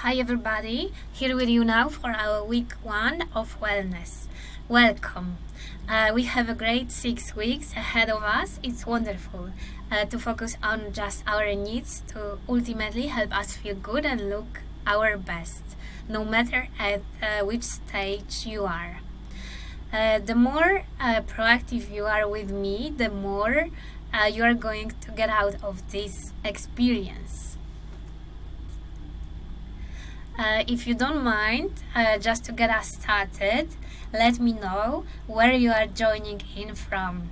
Hi everybody, here with you now for our week 1 of wellness. Welcome. We have a great 6 weeks ahead of us. It's wonderful to focus on just our needs to ultimately help us feel good and look our best, no matter at which stage you are. The more proactive you are with me, the more you are going to get out of this experience. If you don't mind, just to get us started, let me know where you are joining in from.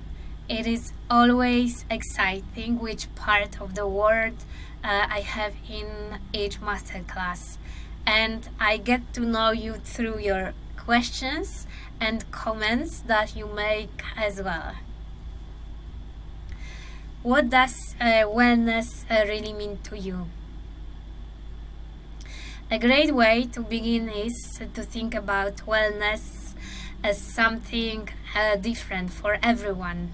It is always exciting which part of the world I have in each masterclass, and I get to know you through your questions and comments that you make as well. What does wellness really mean to you? A great way to begin is to think about wellness as something different for everyone.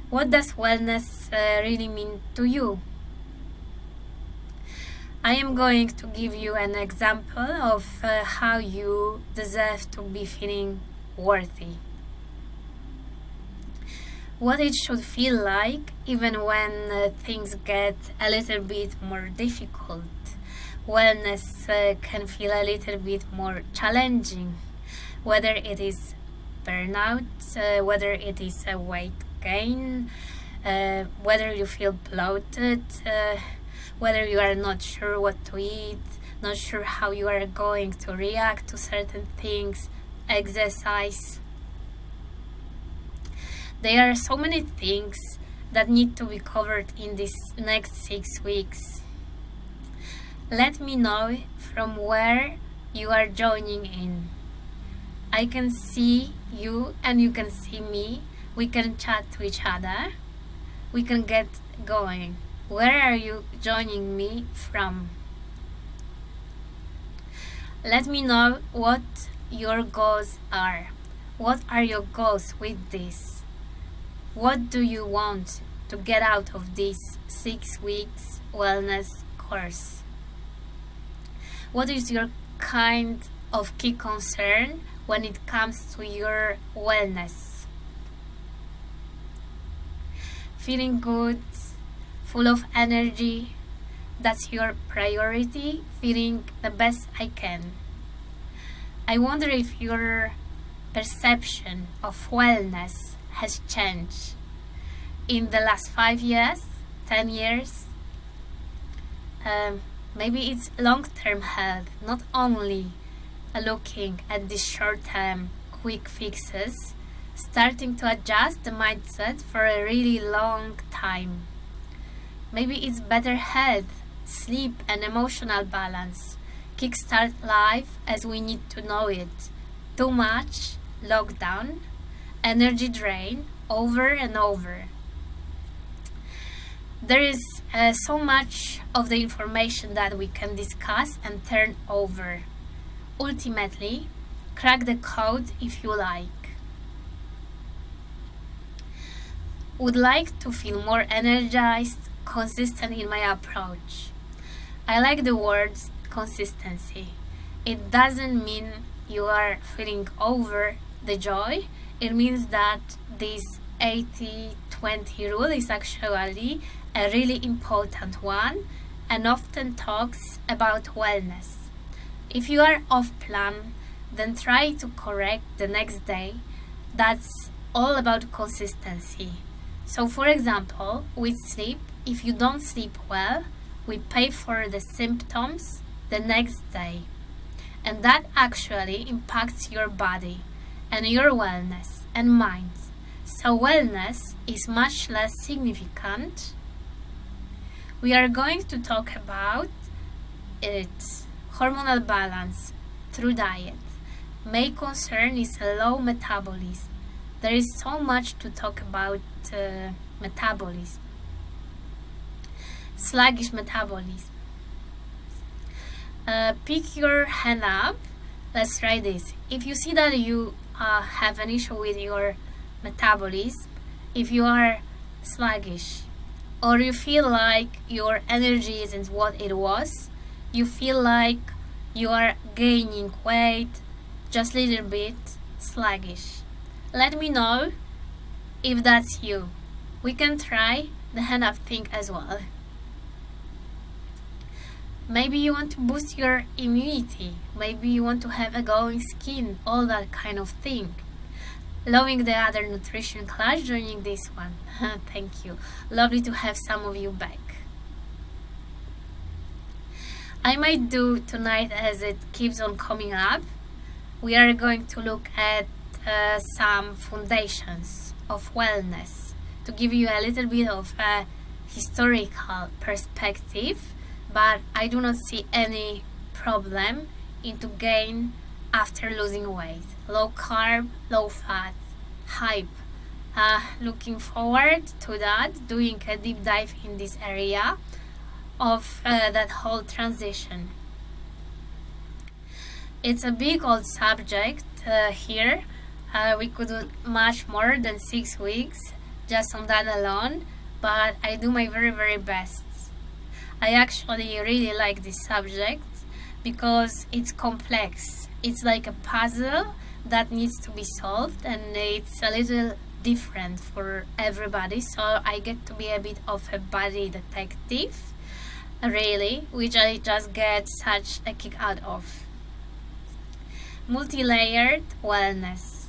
What does wellness really mean to you? I am going to give you an example of how you deserve to be feeling worthy. What it should feel like even when things get a little bit more difficult. Wellness can feel a little bit more challenging, whether it is burnout, whether it is a weight gain, whether you feel bloated, whether you are not sure what to eat, not sure how you are going to react to certain things, exercise. There are so many things that need to be covered in this next 6 weeks. Let me know from where you are joining in. I can see you and you can see me. We can chat to each other. We can get going. Where are you joining me from? Let me know what your goals are. What are your goals with this? What do you want to get out of this 6 weeks wellness course? What is your kind of key concern when it comes to your wellness? Feeling good, full of energy, that's your priority, feeling the best I can. I wonder if your perception of wellness has changed in the last 5 years, 10 years. Maybe it's long-term health, not only looking at the short-term quick fixes, starting to adjust the mindset for a really long time. Maybe it's better health, sleep and emotional balance, kickstart life as we need to know it. Too much, lockdown, energy drain, over and over. There is so much of the information that we can discuss and turn over. Ultimately, crack the code if you like. Would like to feel more energized, consistent in my approach. I like the words consistency. It doesn't mean you are feeling over the joy. It means that this 80-20 rule is actually a really important one and often talks about wellness. If you are off plan, then try to correct the next day. That's all about consistency. So for example, with sleep, if you don't sleep well, we pay for the symptoms the next day. And that actually impacts your body and your wellness and mind. So wellness is much less significant. We are going to talk about it. Hormonal balance through diet. Main concern is a low metabolism. There is so much to talk about metabolism. Sluggish metabolism. Pick your hand up. Let's try this. If you see that you have an issue with your metabolism, if you are sluggish, or you feel like your energy isn't what it was, you feel like you are gaining weight, just a little bit sluggish. Let me know if that's you. We can try the hand up thing as well. Maybe you want to boost your immunity. Maybe you want to have a glowing skin, all that kind of thing. Loving the other nutrition class, joining this one. Thank you. Lovely to have some of you back. I might do tonight, as it keeps on coming up, we are going to look at some foundations of wellness to give you a little bit of a historical perspective, but I do not see any problem into gain after losing weight. Low carb, low fat, hype. Looking forward to that, doing a deep dive in this area of that whole transition. It's a big old subject here. We could do much more than 6 weeks just on that alone, but I do my very, very best. I actually really like this subject because it's complex. It's like a puzzle that needs to be solved, and it's a little different for everybody, so I get to be a bit of a body detective, really, which I just get such a kick out of. Multi-layered wellness.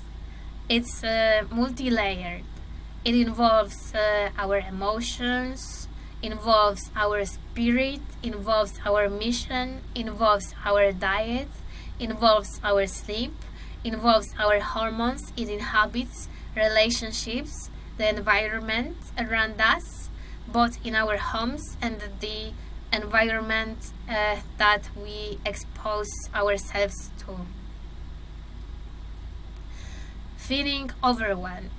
It's multi-layered. It involves our emotions, involves our spirit, involves our mission, involves our diet, involves our sleep, involves our hormones, eating habits, relationships, the environment around us, both in our homes and the environment that we expose ourselves to. Feeling overwhelmed.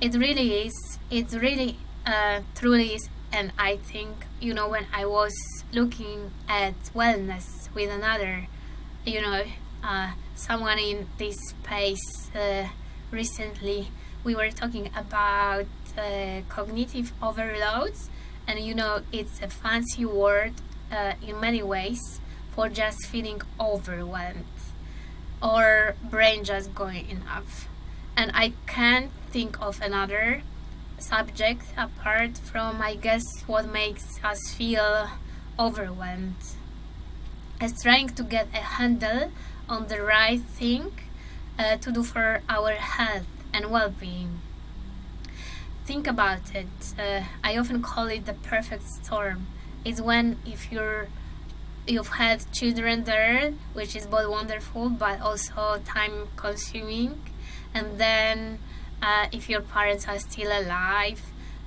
It really is. It really truly is. And I think, when I was looking at wellness with another, someone in this space recently, we were talking about cognitive overloads, and it's a fancy word in many ways for just feeling overwhelmed or brain just going enough. And I can't think of another subject apart from, I guess, what makes us feel overwhelmed as trying to get a handle on the right thing to do for our health and well-being. Think about it. I often call it the perfect storm. It's when you've had children there, which is both wonderful but also time consuming, and then if your parents are still alive,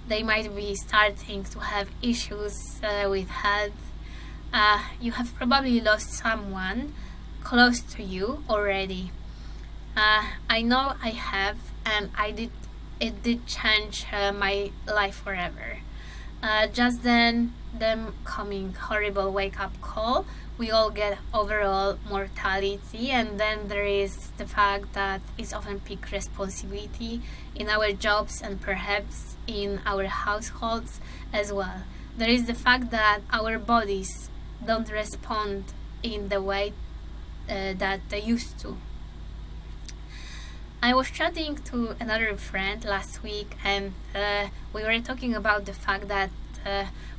they might be starting to have issues with health. You have probably lost someone close to you already. I know I have, and it did change my life forever. Just then, them coming horrible wake-up call, we all get overall mortality, and then there is the fact that it's often peak responsibility in our jobs and perhaps in our households as well. There is the fact that our bodies don't respond in the way that they used to. I was chatting to another friend last week, and we were talking about the fact that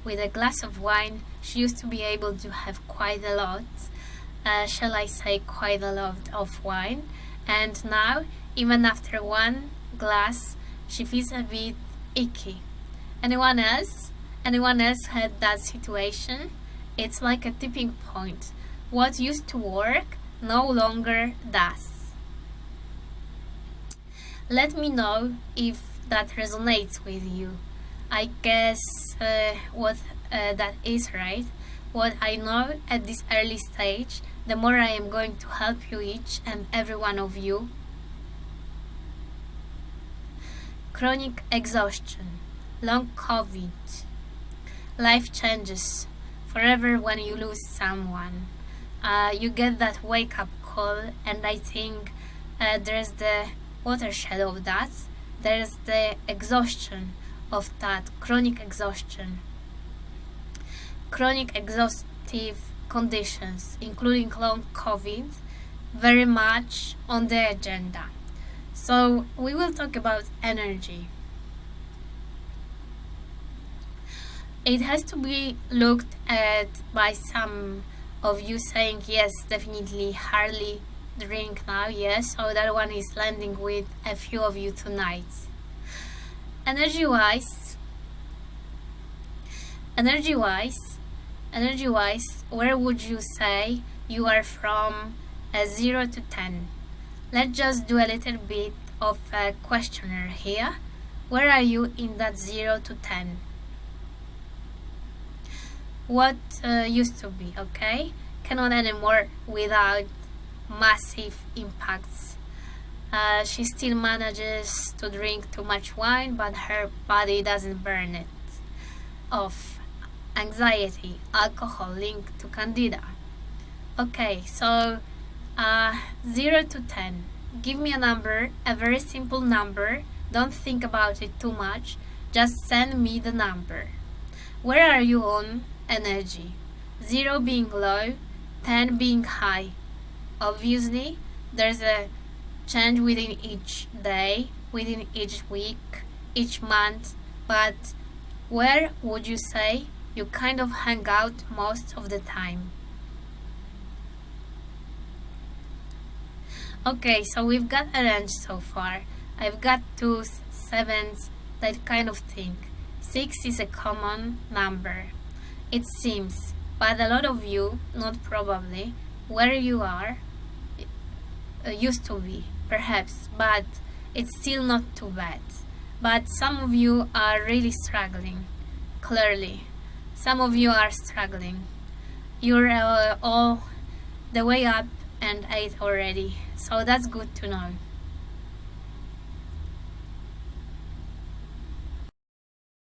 with a glass of wine, she used to be able to have quite a lot, shall I say quite a lot of wine, and now, even after one glass, she feels a bit icky. Anyone else had that situation? It's like a tipping point. What used to work no longer does. Let me know if that resonates with you. I guess what that is, right? What I know at this early stage, the more I am going to help you, each and every one of you. Chronic exhaustion, long COVID, life changes forever when you lose someone. You get that wake-up call, and I think there's the watershed of that. There's the exhaustion of that, chronic exhaustion. Chronic negative conditions, including long COVID, very much on the agenda. So we will talk about energy. It has to be looked at by some of you saying yes, definitely, hardly drink now, yes, so that one is landing with a few of you tonight. Energy wise, where would you say you are from 0 to 10? Let's just do a little bit of a questionnaire here. Where are you in that 0 to 10? What used to be, okay? Cannot anymore without massive impacts. She still manages to drink too much wine, but her body doesn't burn it off. Anxiety, alcohol linked to candida. Okay, so 0 to 10. Give me a number, a very simple number. Don't think about it too much. Just send me the number. Where are you on energy? 0 being low, 10 being high. Obviously, there's a change within each day, within each week, each month, but where would you say you kind of hang out most of the time? Okay, so we've got a range so far. I've got 2s, 7s, that kind of thing. 6 is a common number, it seems, but a lot of you, not probably, where you are, used to be, perhaps, but it's still not too bad. But some of you are really struggling, clearly. Some of you are struggling. You're all the way up and 8 already, so that's good to know.